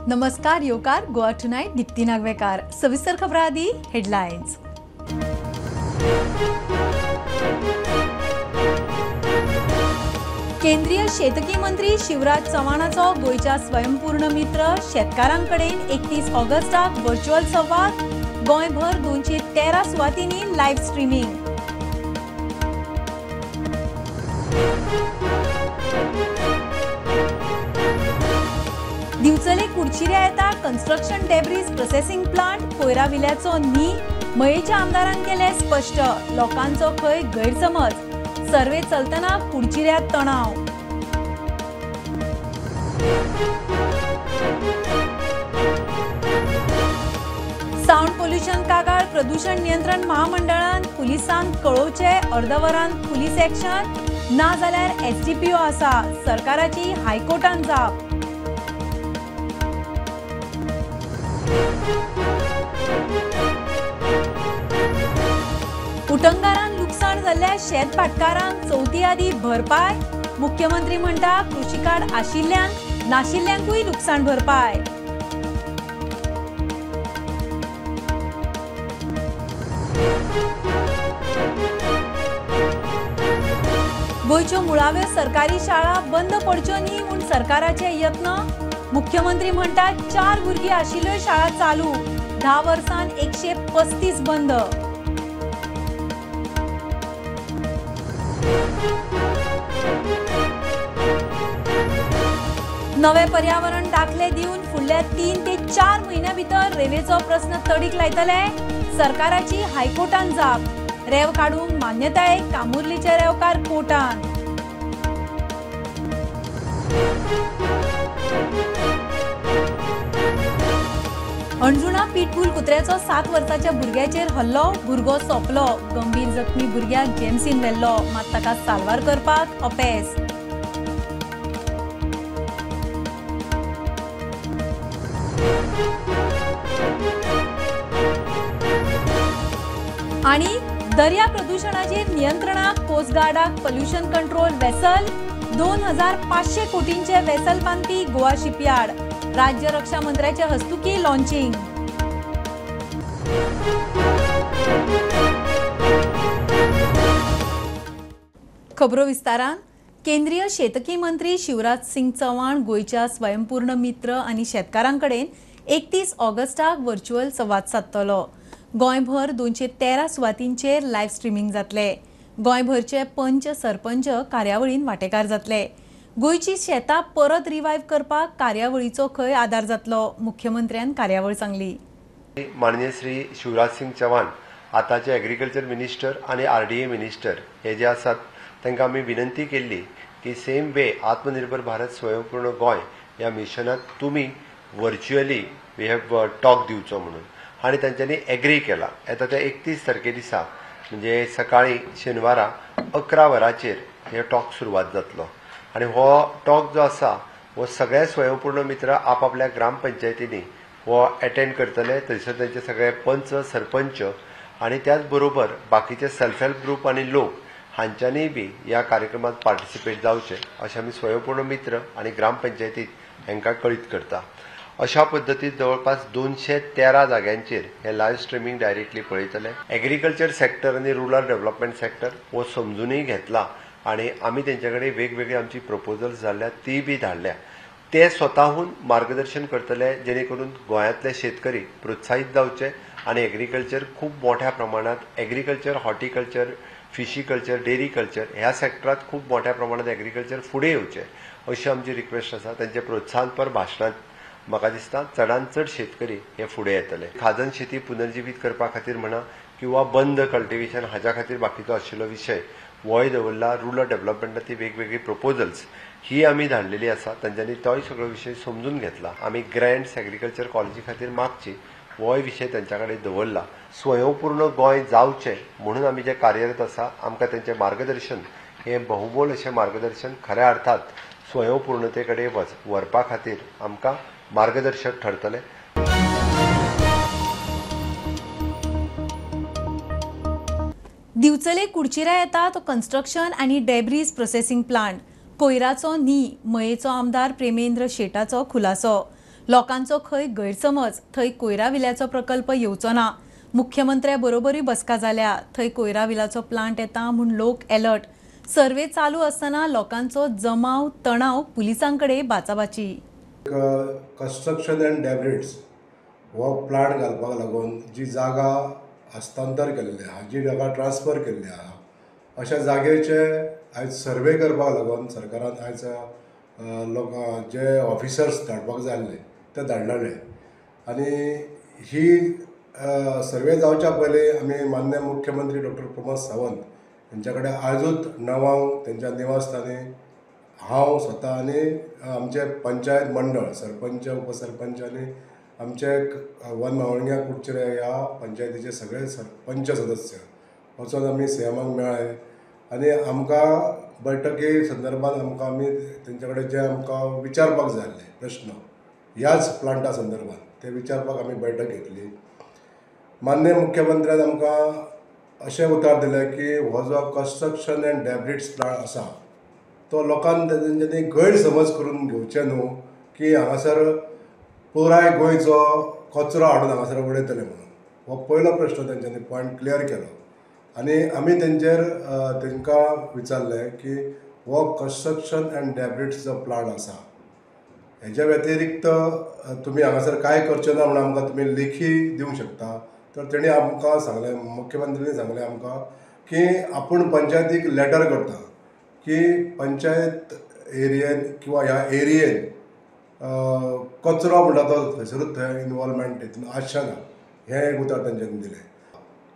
नमस्कार योकार गोवा टुनाइट दीप्ती नागवेकार सविस्तर खबरां आदी हेडलाइन्स। केंद्रीय शेतकी मंत्री शिवराज चव्हाणाचो गोयच्या स्वयंपूर्ण मित्र शेतकारांकडेन 31 ऑगस्टाक व्हर्च्युअल संवाद। गोंयभर 213 सुवातींनी लायव्ह स्ट्रीमिंग। दिवचले कुडचिऱ्या येता कन्स्ट्रक्शन डेब्रीज प्रोसेसिंग प्लांट कोयरा विल्याचो न्ही मयेच्या आमदारान केले स्पष्ट। लोकांचो खंय गैरसमज। सर्वे चलतना कुडचिऱ्यात तणाव। साउंड पोल्यूशन कागाळ प्रदूषण नियंत्रण महामंडळान पुलिसांक कळोवचे अर्धवरान पुलीस एक्शन ना जाल्यार एसडीपीओ आसा। सरकाराची हायकोर्टान जाप। उटंगारान लुकसाण जाल्ल्या शेत भाटकारांक चवथी आदी भरपाय। मुख्यमंत्री म्हणटा कृषी कार्ड आशिल्ल्यांक नाशिल्ल्यांकूय लुकसाण भरपाय। गोयच्यो मुळाव्यो सरकारी शाळा बंद पडच्यो न्ही म्हूण सरकाराचे यत्न। मुख्यमंत्री म्हणटा 4 भुरगीं आशिल्ल्यो शाळा चालू। 10 वर्सांत 135 बंद। नवे पर्यावरण दाखले दिवन फुडल्या 3 ते 4 म्हयन्यां भितर रेल्वेचो प्रस्न तडीक लायतले। सरकाराची हायकोर्टान जाप। रेव काडूंक मान्यताय कामुर्लीचे रेवकार कोर्टान। अंजुणा पिटबुल कुत्र्याचो 7 वर्साच्या भुरग्याचेर हल्लो। भुरगो सोंपलो। गंभीर जखमी भुरग्याक जेमसीन व्हेल्लो मात ताका साल्वार करपाक अपेस। आणि दर्या प्रदूषणाचेर नियंत्रणाक कोस्ट गार्डाक पोल्यूशन कंट्रोल वेसल। 2500 कोटींचे वेसल बांदपी गोवा शिपयार्ड। राज्य रक्षा मंत्र्याचे हस्तुकी लॉन्चिंग। खबरो विस्तारान। केंद्रीय शेतकी मंत्री शिवराज सिंग चव्हाण गोयच्या स्वयंपूर्ण मित्र आनी शेतकारांकडेन 31 ऑगस्टाक व्हर्च्युअल संवाद साधतलो। गोंयभर 213 सुवातींचेर लायव्ह स्ट्रीमिंग जातले। गोंयभरचे पंच सरपंच कार्यावळीन वांटेकार जातले। गोयची शेतां परत रिवायव करपाक कार्यावळीचो खंय आदार जातलो। मुख्यमंत्र्यान कार्यावळ सांगली। माननीय श्री शिवराज सिंग चव्हाण आताचे एग्रीकल्चर मिनिस्टर आणि आरडीए मिनिस्टर हे जे आसात तांकां आमी विनंती केल्ली की सेम वे आत्मनिर्भर भारत स्वयंपूर्ण गोंय ह्या मिशनात तुमी व्हर्च्युअली वी हॅव टॉक दिवचो म्हणून आणि तांच्यांनी एग्री केला। येता त्या 31 तारखे दिसा म्हणजे सकाळी शेनवारा 11 वरांचेर हे टॉक सुरवात जातलो आणि हो टॉक जो आसा हो सगळे स्वयंपूर्ण मित्र आपापल्या ग्रामपंचायतींनी हो अटेंड करतले। थंयसर तांचे सगळे पंच सरपंच आणि त्याच बरोबर बाकीचे सेल्फ हेल्प ग्रुप आणि लोक हांच्यांनी बी ह्या कार्यक्रमात पार्टिसिपेट जावचे अशें आमी स्वयंपूर्ण मित्र आणि ग्रामपंचायतीत हांकां कळीत करता। अशा पद्दतीत जवळपास 213 जाग्यांचेर हे लायव्ह स्ट्रीमिंग डायरेक्टली पळयतले। एग्रीकल्चर सेक्टर आणि रुरल डेव्हलपमेंट सेक्टर हो समजूनय घेतला आणि आम्ही त्यांच्याकडे वेगवेगळी आमची प्रपोजल्स जाल्ल्या ती बी धाडल्या। ते स्वतःहून मार्गदर्शन करतले जेणे करून गोंयांतले शेतकरी प्रोत्साहित जावचे आणि एग्रीकल्चर खूप मोठ्या प्रमाणात एग्रीकल्चर हॉर्टिकल्चर फिशीकल्चर डेरी कल्चर ह्या सेक्टरात खूप मोठ्या प्रमाणात एग्रीकल्चर फुडें येवचें अशी आमची रिक्वेस्ट आसा। तांचे प्रोत्साहनपर भाशणांत म्हाका दिसता चडांत चड शेतकरी हे फुडें येतले। खाजन शेती पुनर्जीवीत करपा खातीर म्हणा किंवा बंद कल्टिवेशन हाच्या खातीर बाकीचो आशिल्लो विशय वय दवरला। रुरल डेव्हलपमेंटाची वेगवेगळी प्रपोजल्स ही आमी धाडलेली आसा। तांच्यांनी तोय सगळो विशय समजून घेतला। आमी ग्रँट्स एग्रीकल्चर कॉलेजी खातीर मागची वय विशय तांच्या कडेन दवरला। स्वयंपूर्ण गोंय जावचें म्हणून आमी जे कार्यरत आसा आमकां तांचें मार्गदर्शन हे बहुमोल अशें मार्गदर्शन खऱ्या अर्थात स्वयंपूर्णते कडेन व्हरपा खातीर आमकां मार्गदर्शक ठरतले। दिवचले कुडचिऱ्या येता तो कन्स्ट्रक्शन आनी डेब्रीज प्रोसेसिंग प्लांट कोयराचो न्ही मयेचो आमदार प्रेमेंद्र शेटाचो खुलासो। लोकांचो खंय गैरसमज थंय कोयरा विल्याचो प्रकल्प येवचो ना। मुख्यमंत्र्या बरोबरूय बसका जाल्या, थंय कोयरा विलाचो प्लांट येता म्हूण लोक अलर्ट। सर्वे चालू आसतना लोकांचो जमाव तणाव पुलिसांकडे बाचाबाची। कन्स्ट्रक्शन एंड डेब्रिड्स हो प्लांट घालपाक लागून जी जागा हस्तांतर केल्ली आहा, जी जागा ट्रान्सफर केल्ली आहा, अशा जागेचे आयज सर्वे करपाक लागून सरकारान आयज जे ऑफिसर्स धाडपाक जाय आसले ते धाडलेले आनी ही सर्वे जावच्या पयलीं आमी माननीय मुख्यमंत्री डॉक्टर प्रमोद सावंत हांच्या कडेन आजूच णवांक तेंच्या निवासस्थानी हांव स्वता आनी आमचे पंचायत मंडळ सरपंच उपसरपंच आनी आमचे वनमावळग्या कुडचिरे ह्या पंचायतीचे सगळे सरपंच सदस्य वचून आमी सीएमाक मेळ्ळे आनी आमकां बैठके संदर्भात आमी तेंचे कडेन जे आमकां विचारपाक जाय आसले प्रश्न ह्याच प्लांटा संदर्भात ते विचारपाक आमी बैठक घेतली। माननीय मुख्यमंत्र्यान आमकां अशें उतर दिलें की हो जो कन्स्ट्रक्शन एंड डेब्रिड्स प्लांट आसा तो लोकांनी तेंच्यांनी गैरसमज करून घेवचे न्हू की हांगासर पुराय गोंयचो कचरो हाडून हांगासर उडयतले म्हणून। हो पयलो प्रश्न तेंच्यांनी पॉयंट क्लियर केलो आनी आमी तेंकां विचारलें की हो कन्स्ट्रक्शन एंड डेब्रिड्स जो प्लांट आसा हेच्या व्यतिरिक्त तुमी हांगासर कांय करचें ना म्हणून आमकां तुमी लेखी दिवंक शकता। तर तेणी आमकां सांगलें, मुख्यमंत्र्यांनी सांगलें आमकां की आपूण पंचायतीक लेटर करता की पंचायत एरियेन किंवा ह्या एरियेन कचरो म्हणटा तो थंयसरूच थंय इनवॉल्वमेंट हितून आसचें ना, हें एक उतर तेंच्यांनी दिलें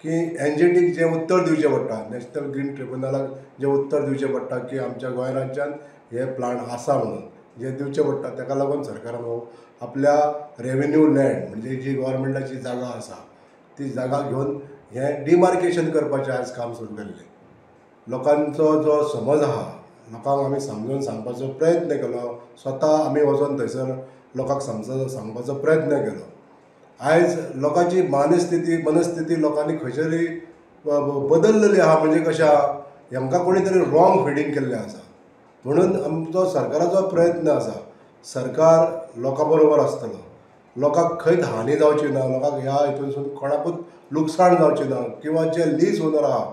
की एनजीटीक जें उत्तर दिवचें पडटा, नॅशनल ग्रीन ट्रिब्युनलाक जें उत्तर दिवचें पडटा की आमच्या गोंय राज्यान हे प्लांट आसा म्हणून जें दिवचें पडटा ताका लागून सरकारान आपल्या रेवेन्यू लँड म्हणजे जी गव्हर्मेंटाची जागा आसा ती जागा घेवन हें डिमार्केशन करपाचें आयज काम सुरू केल्लें। लोकांचो जो समज आहा लोकांक आमी समजून सांगपाचो प्रयत्न केलो, स्वता आमी वचून थंयसर लोकांक सांगपाचो प्रयत्न केलो। आयज लोकांची मनस्थिती लोकांनी खंयसरी बदललेली आहा, म्हणजे कशें आहा हांकां कोणी तरी रॉंग फिडींग केल्लें आसा म्हणून आमचो सरकाराचो प्रयत्न आसा सरकार लोकां बरोबर आसतलो, लोकांक खंयच हानी जावची ना, लोकांक ह्या हितूनसून कोणाकूच लुकसाण जावचें ना किंवा जे लीज ओनर आहा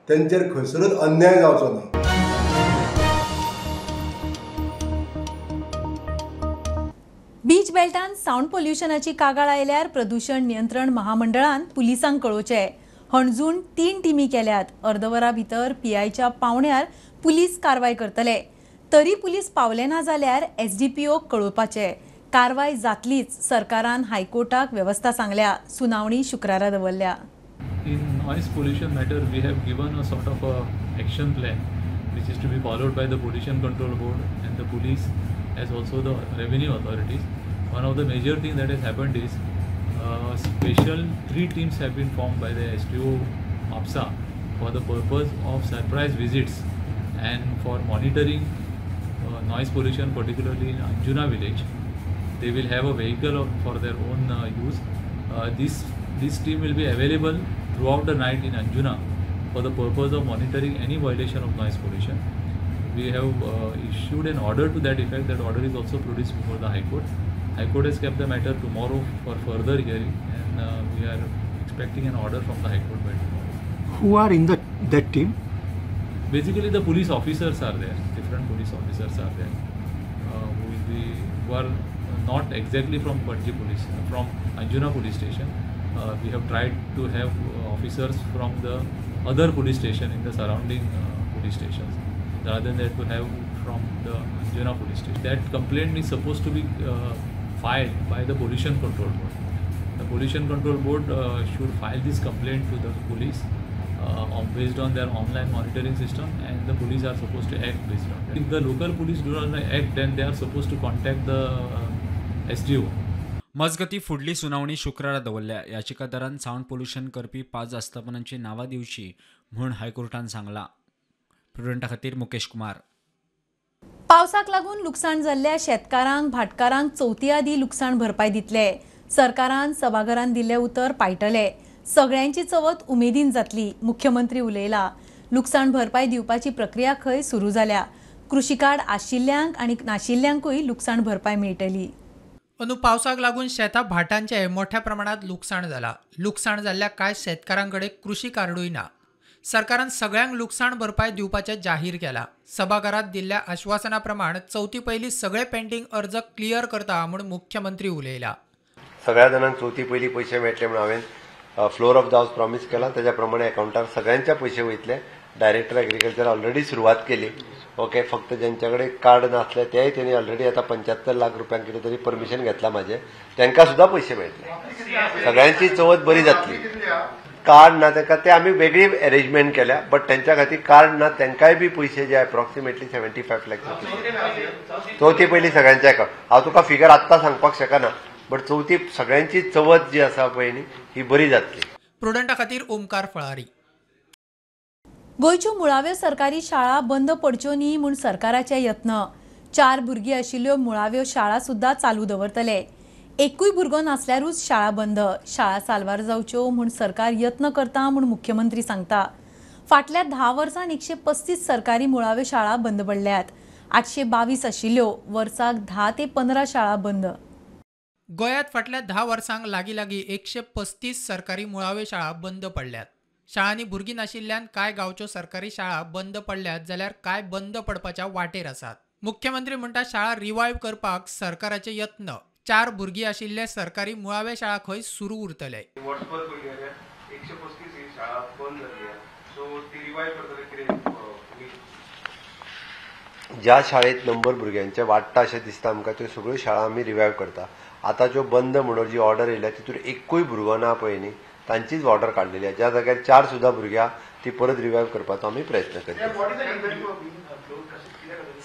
तेंचेर खंयसरूच अन्याय जावचो ना। बीच बेल्टान सावंड पोल्युशनाची कागाळ आयल्यार प्रदूषण नियंत्रण महामंडळान पुलिसांक कळोवचें। हणजून 3 टिमी केल्यात। अर्दवरा भितर पीआयच्या पावण्यार पुलीस कारवाय करतले। तरी पुलीस पावले ना जाल्यार एसडीपीओक कळोवपाचें। कारवाय जातलीच, सरकारान हायकोर्टाक व्यवस्था सांगल्या। सुनावणी शुक्रारा दवरल्या। In noise pollution matter, we have given a sort of a action plan which is to be followed by the Pollution Control Board and the police as also the revenue authorities. One of the major things that has happened is special 3 teams have been formed by the STO MAPSA for the purpose of surprise visits and for monitoring noise pollution, particularly in Anjuna village. They will have a vehicle for their own use. This team will be available throughout the night in Anjuna for the purpose of monitoring any violation of noise pollution. We have issued an order to that effect. That order is also produced before the High Court. High Court has kept the matter tomorrow for further hearing, and we are expecting an order from the High Court by tomorrow. Who are in that team? Basically, the police officers are there. Different police officers are there who are not exactly from Patji police, from Anjuna police station. We have tried to have officers from the other police station in the surrounding police stations, rather than to have from the Anjuna police station. That complaint is supposed to be filed by the Pollution Control Board. The Pollution Control Board should file this complaint to the police based on their online monitoring system, and the police are supposed to act based on that. If the local police do not act, then they are supposed to contact the SDO. मजगती फुडली सुनावणी शुक्रारा दवरल्या। याचिकादारान sound pollution करपी 5 आस्थापनांची नांवां दिवची म्हूण हायकोर्टान सांगलां। प्रुडंटा खातीर मुकेश कुमार। पावसाक लागून लुकसाण जाल्ल्या शेतकारांक भाटकारांक चवथी आदी लुकसाण भरपाय दितले। सरकारान सभाघरान दिल्ले उतर पायटले। सगळ्यांची चवथ उमेदीन जातली, मुख्यमंत्री उलयला। लुकसाण भरपाय दिवपाची प्रक्रिया खंय सुरू जाल्या। कृषी कार्ड आशिल्ल्यांक आनी नाशिल्ल्यांकूय लुकसाण भरपाय मेळटली। अंदू पावसाक लागून शेतां भाटांचे मोठ्या प्रमाणात लुकसाण जाला. लुकसाण जाल्ल्या कांय शेतकारांकडे कृषी कार्डूय ना. सरकारान सगळ्यांक लुकसाण भरपाय दिवपाचें जाहीर केला. सभाघरात दिल्ल्या आश्वासना प्रमाण चवथी पयलीं सगळे पेंडींग अर्ज क्लियर करता म्हूण मुख्यमंत्री उलयला. सगळ्या जणांक चवथी पयलीं पयशे मेळटले म्हूण हांवें फ्लोर ऑफ द हावस प्रॉमिस केला. त्याच्या प्रमाणे अकाउंटार सगळ्यांच्या पयशे वयतले. डायरेक्टर एग्रीकल्चर ऑलरेडी सुरवात केली. ओके, फक्त ज्यांच्याकडे कार्ड नासले तेय त्यांनी ऑलरेडी आता 75 लाख रुपयांक कितें तरी परमिशन घेतला माझे, तांकां सुद्धा पयशे मेळटले. सगळ्यांची चवथ बरी जातली. कार्ड ना तांकां ते आमी वेगळी अरेंजमेंट केल्या, बट त्यांच्या खातीर कार्ड ना तांकांय बी पयशे जे अप्रॉक्सिमेटली 75 लाख चवथी पयलीं सगळ्यांच्या अकाउंट. हांव तुका फिगर आत्तां सांगपाक शकना, बट चवथी सगळ्यांची चवथ जी आसा पळय न्ही ही बरी जातली. प्रुडंटा खातीर ओमकार फळारी. गोंयच्यो मुळाव्यो सरकारी शाळा बंद पडच्यो न्ही म्हूण सरकाराचे यत्न. 4 भुरगीं आशिल्ल्यो मुळाव्यो शाळा सुद्धा चालू दवरतले. एकूय भुरगो नासल्यारूच शाळा बंद. शाळा साल्वार जावच्यो म्हूण सरकार यत्न करता म्हूण मुख्यमंत्री सांगता. फाटल्या 10 वर्सांत 135 सरकारी मुळाव्यो शाळा बंद पडल्यात. 822 आशिल्ल्यो, वर्साक 10 ते 15 शाळा बंद. गोंयांत फाटल्या 10 वर्सांक लागीं 135 सरकारी मुळाव्यो शाळा बंद पडल्यात. शाळांनी भुरगीं नाशिल्ल्यान कांय गांवच्यो सरकारी शाळा बंद पडल्यात जाल्यार कांय बंद पडपाच्या वाटेर आसात. मुख्यमंत्री म्हणटा शाळा रिवायव करपाक सरकाराचे यत्न. 4 भुरगीं आशिल्ले सरकारी मुळावे शाळा खंय सुरू उरतले. ज्या शाळेत नंबर भुरग्यांचे वाडटा अशें दिसता आमकां त्यो सगळ्यो शाळा आमी रिवायव करता. आतां ज्यो बंद म्हणून जी ऑर्डर येयल्या तितून एकूय भुरगो ना पळय न्ही, तांचीच ऑर्डर काडलेली आहे. ज्या जाग्यार 4 सुद्धा भुरग्यां ती परत रिवायव करपाचो आमी प्रयत्न करता.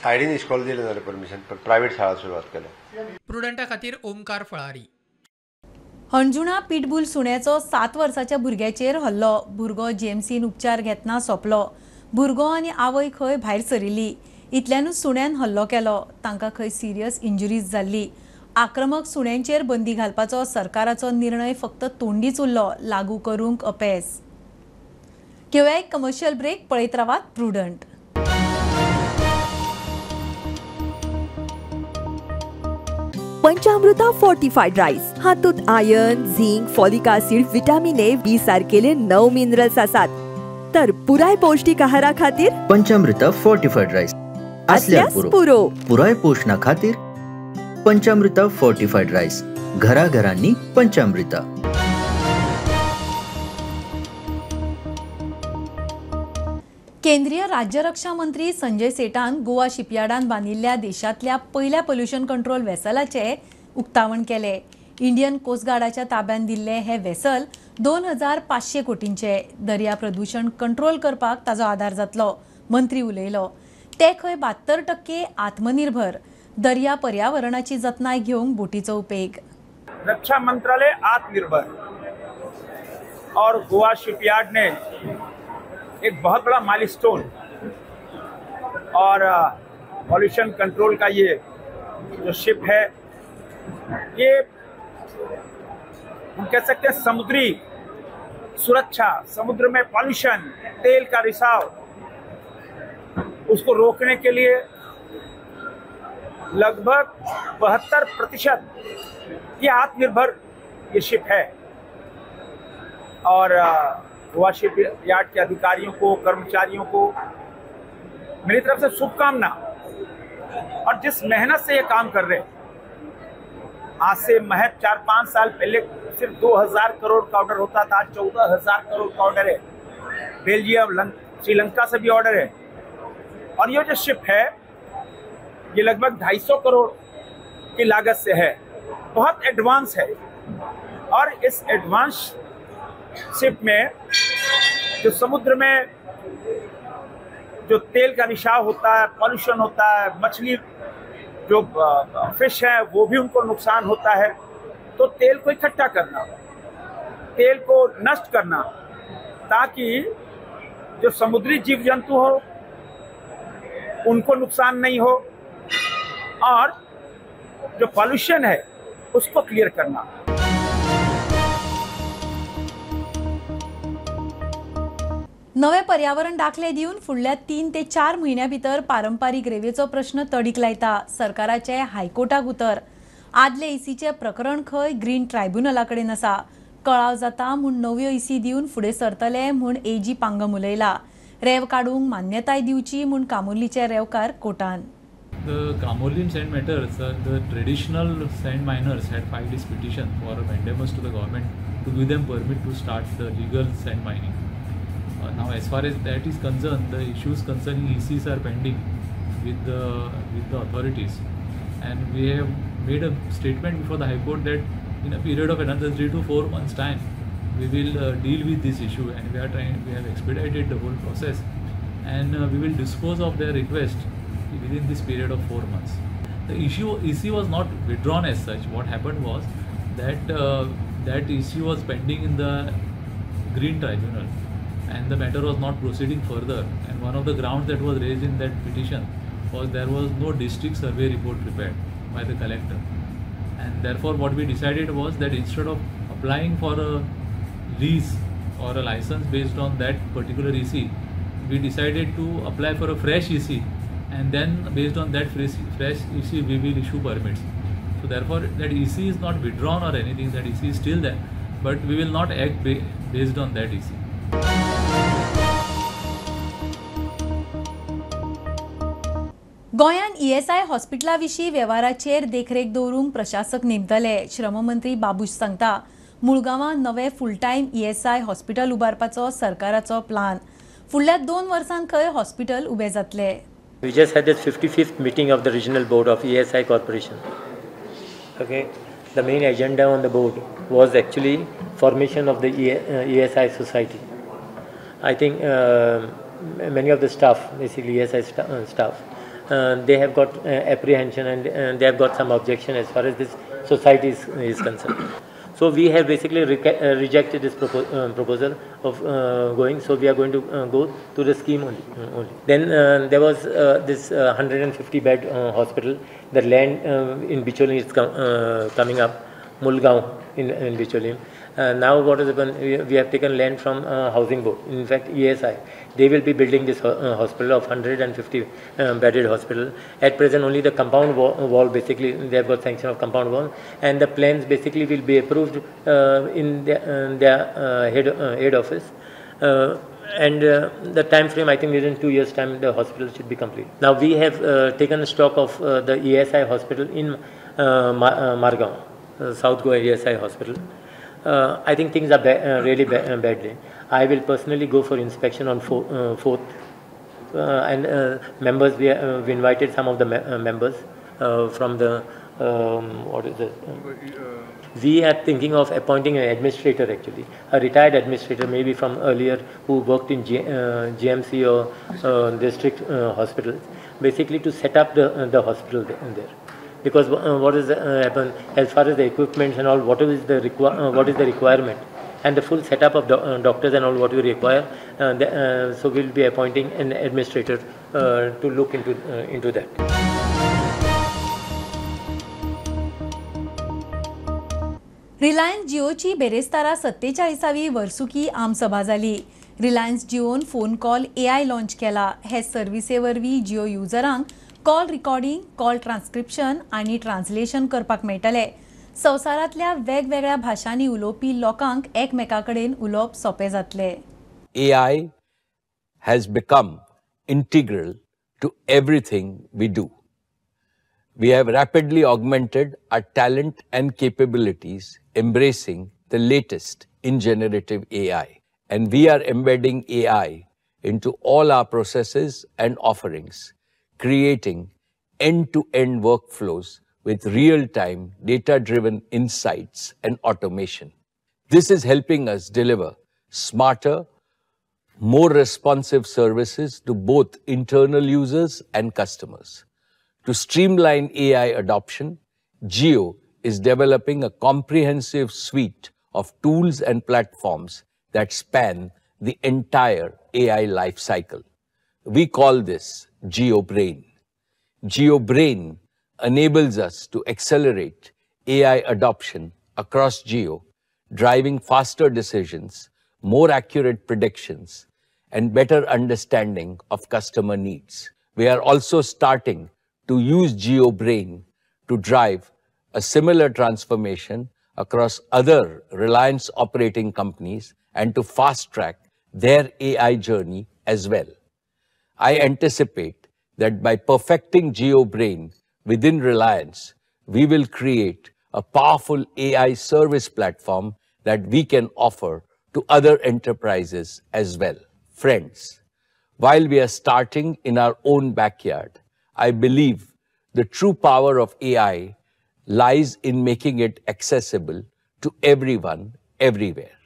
सायडीन इस्कॉल दिलें जाल्यार परमिशन, पण प्रायव्हेट शाळा सुरवात केल्या. प्रुडंटा खातीर ओमकार फळारी. हणजुणा पिटबुल सुण्याचो 7 वर्साच्या भुरग्याचेर हल्लो. भुरगो जीएमसीन उपचार घेतना सोंपलो. भुरगो आनी आवय खंय भायर सरिल्ली. इतल्यानूच सुण्यान हल्लो केलो. तांकां खंय सिरियस इंजुरीज जाल्ली. आक्रमक सुण्यांचेर बंदी घालपाचो सरकाराचो निर्णय फक्त तोंडीच उरलो, लागू करूंक अपेस. घेवया एक कमर्शियल ब्रेक. पळयत रावात प्रुडंट. पंचामृता फोर्टिफाइड राईस हातूंत iron, zinc, folic acid, vitamin A, B सारकेले 9 मिनरल्स आसात. तर पुराय पौष्टिक आहारा खातीर पंचामृता फोर्टिफाइड राईस असल्यास पुरो. पुराय पोषणा खातीर पंचामृता फोर्टिफाइड राईस. घराघरांनी पंचामृता. केंद्रीय राज्यरक्षा मंत्री संजय सेठान गोवा शिपयार्डान बांदिल्ल्या देशांतल्या पयल्या पोल्युशन कंट्रोल वेसलाचे उक्तावण केले. इंडियन कोस्ट गार्डाच्या ताब्यात दिल्ले हे वेसल 2500 कोटींचे. दर्या प्रदूषण कंट्रोल करपाक ताजो आदार जातलो. मंत्री उलयलो. ते खंय 72% आत्मनिर्भर. दर्या पर्यावरणाची जतनाय घेवंक बोटीचो उपेग. रक्षा मंत्रालय आत्मनिर्भर और गोवा शिपयार्ड ने एक बहुत बड़ा माइलस्टोन और पॉल्यूशन कंट्रोल का ये जो शिप है, ये हम कह सकते हैं समुद्री सुरक्षा, समुद्र में पॉल्यूशन, तेल का रिसाव, उसको रोकने के लिए लगभग 72% ये आत्मनिर्भर ये शिप है. और गोवा शिप यार्ड के अधिकारियों को, कर्मचारियों को मेरी तरफ से शुभकामना. और जिस मेहनत से ये काम कर रहे हैं, आज से महज 4-5 साल पहले सिर्फ 2000 करोड़ का ऑर्डर होता था, 14,000 करोड़ का ऑर्डर है. बेल्जियम, श्रीलंका से भी ऑर्डर है. और ये जो शिप है ये लगभग 250 करोड़ की लागत से है. बहुत एडवांस है. और इस एडवांस शिप में जो समुद्र में जो तेल का रिसाव होता है, पॉल्यूशन होता है, मछली जो फिश है वो भी उनको नुकसान होता है. तो तेल को इकट्ठा करना, तेल को नष्ट करना, ताकि जो समुद्री जीव जंतु हो उनको नुकसान नहीं हो, और जो पॉल्यूशन है उसको क्लियर करना. नवे पर्यावरण दाखले दिवन फुडल्या 3 ते 4 महिन्यां भितर पारंपारीक रेवेचो प्रश्न तडीक लायता. सरकाराचे हायकोर्टाक उतर. आदले इसीचे प्रकरण खंय ग्रीन ट्रायब्युनला कडेन आसा. कळाव जाता म्हूण नव्यो इसी दिवन फुडें सरतले म्हूण एजी पांगम उलयला. रेव काडूंक मान्यताय दिवची म्हूण कामोर्लीचे रेवकार कोर्टान. The Kamorlim sand matters, the traditional sand miners had filed this petition for mandamus to the government to give them permit to start the legal sand mining. Now, as far as that is concerned, the issues concerning ECs are pending with the authorities, and we have made a statement before the High Court that in a period of another 3 to 4 months' time, we will deal with this issue, and we have expedited the whole process, and we will dispose of their request within this period of 4 months. The EC was not withdrawn as such. What happened was that that EC was pending in the Green Tribunal, and the matter was not proceeding further. And one of the grounds that was raised in that petition was there was no district survey report prepared by the collector, and therefore what we decided was that instead of applying for a lease or a license based on that particular EC, we decided to apply for a fresh EC, and then based on that fresh EC we will issue permits. So therefore that EC is not withdrawn or anything, that EC is still there, but we will not act based on that EC. गोंयान ESI हॉस्पिटला विशीं वेव्हाराचेर देखरेख दवरूंक प्रशासक नेमतले. श्रममंत्री बाबूश सांगता. मुळगांवां नवे full time ESI hospital उबारपाचो सरकाराचो plan. फुडल्या 2 वर्सांत खंय हॉस्पिटल उबें जातले. We just had this 55th meeting of the regional board of ESI Corporation. Okay, the main agenda on the board was actually formation of the ESI society. I think many of the staff, basically ESI staff, they have got apprehension and they have got some objection as far as this society is concerned. So we have basically rejected this proposal of going. So we are going to go to the scheme only. Then there was this 150 bed hospital. The land in Bicholim is coming up, Mulgaon in Bicholim. Now what has happened? We have taken land from Housing Board. In fact, ESI, they will be building this hospital of 150 bedded hospital. At present, only the compound wall, basically, they have got sanction of compound wall, and the plans basically will be approved in their head office. And the time frame, I think within 2 years' time, the hospital should be complete. Now we have taken stock of the ESI hospital in Margaon, South Goa ESI hospital. I think things are really badly. I will personally go for inspection on 4th, and members, we invited some of the members from the what is it? We are thinking of appointing an administrator, actually, a retired administrator, maybe from earlier, who worked in GMC or district hospitals, basically to set up the hospital there. Because what is happen as far as the equipment and all, what is the requirement, and the full setup of doctors and all what we require. So we'll be appointing an administrator to look into that. Reliance जिओची बेरेस्तारा 47वी वर्सुकी आमसभा जाली. Reliance जिओन phone call AI launch केला. हे सर्विसे वरवीं जिओ युजरांक कॉल रिकॉर्डिंग, कॉल ट्रान्स्क्रिप्शन आणि ट्रान्सलेशन करपाक मेळटले. संवसारांतल्या वेगवेगळ्या भाशांनी उलोवपी लोकांक एकमेकाकडेन उलोवप सोपे जातले. AI has become integral to everything we do. We have rapidly augmented our talent and capabilities, embracing the latest in generative AI. And we are embedding AI into all our processes and offerings, creating end-to-end workflows with real-time data-driven insights and automation. This is helping us deliver smarter, more responsive services to both internal users and customers. To streamline AI adoption, Jio is developing a comprehensive suite of tools and platforms that span the entire AI life cycle. We call this Jio Brain. Jio Brain enables us to accelerate AI adoption across Jio, driving faster decisions, more accurate predictions, and better understanding of customer needs. We are also starting to use Jio Brain to drive a similar transformation across other Reliance operating companies and to fast-track their AI journey as well. I anticipate that by perfecting GeoBrain within Reliance, we will create a powerful AI service platform that we can offer to other enterprises as well. Friends, while we are starting in our own backyard, I believe the true power of AI lies in making it accessible to everyone, everywhere.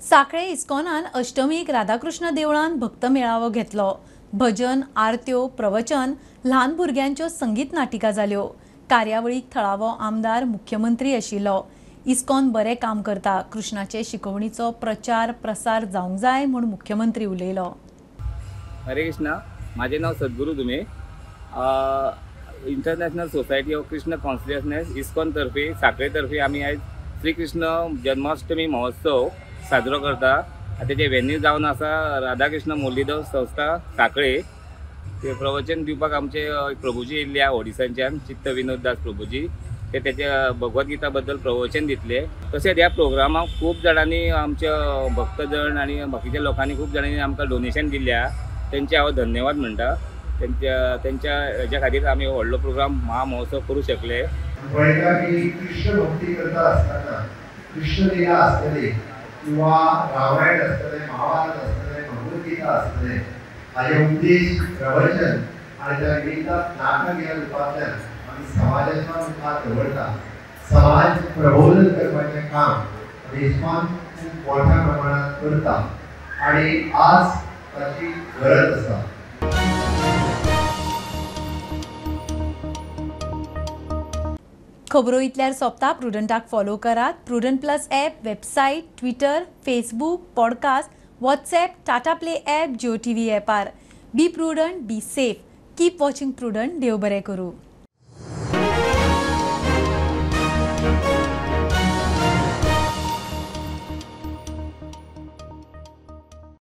साखळे इस्कॉनान अष्टमीक राधाकृष्ण देवळान भक्त मेळावो घेतलो. भजन, आरत्यो, प्रवचन, ल्हान भुरग्यांच्यो संगीत नाटिका जाल्यो. कार्यावळीक थळावो आमदार मुख्यमंत्री आशिल्लो. इस्कॉन बरें काम करता. कृष्णाचे शिकवणीचो प्रचार प्रसार जावंक जाय म्हूण मुख्यमंत्री उलयलो. हरे कृष्णा, माझे नाव Sadguru Dume. International Society of Krishna consciousness ISKCON तर्फे साखळे तर्फे आम्ही आज श्री कृष्ण जन्माष्टमी महोत्सव साजरो करता. तेजे वेन्यू जावन आसा राधाकृष्ण मुरलीधर संस्था साखळे. ते प्रवचन दिवपाक आमचे प्रभुजी येयल्ले ओडिसांच्यान चित्त विनोद दास प्रभुजी. ते त्याच्या भगवद्गीता बद्दल प्रवचन दितले. तशेंच ह्या प्रोग्रामाक खूब जाणांनी आमचे भक्तजण आणि बाकीच्या लोकांनी खूब जाणांनी आमकां डोनेशन दिल्या. त्यांचे हांव धन्यवाद म्हणटा. त्यांच्या हेच्या खातीर आमी व्हडलो प्रोग्राम महामहोत्सव करूं शकले. कृष्ण भक्ती करता असताना कृष्णलीला असतले किंवा रामायण असतले, महाभारत असतले, भगवद्गीता असतले, हाचे उपदेश प्रवचन आणि त्या निमित्तान नाटक ह्या रुपांतल्यान आमी समाजाच्या मुखार दवरता. समाज प्रबोधन करपाचें काम आमी इस्कॉन खूब मोठ्या प्रमाणात करता आणि आज ताची गरज आसा. खबरो इतल्यार सोंपता. प्रुडंटाक फॉलो करात. Prudent plus app, website, Twitter, Facebook, podcast, WhatsApp, Tata Play app, Jio TV ॲपार. Be prudent, be safe. Keep watching Prudent. देव बरें करूं.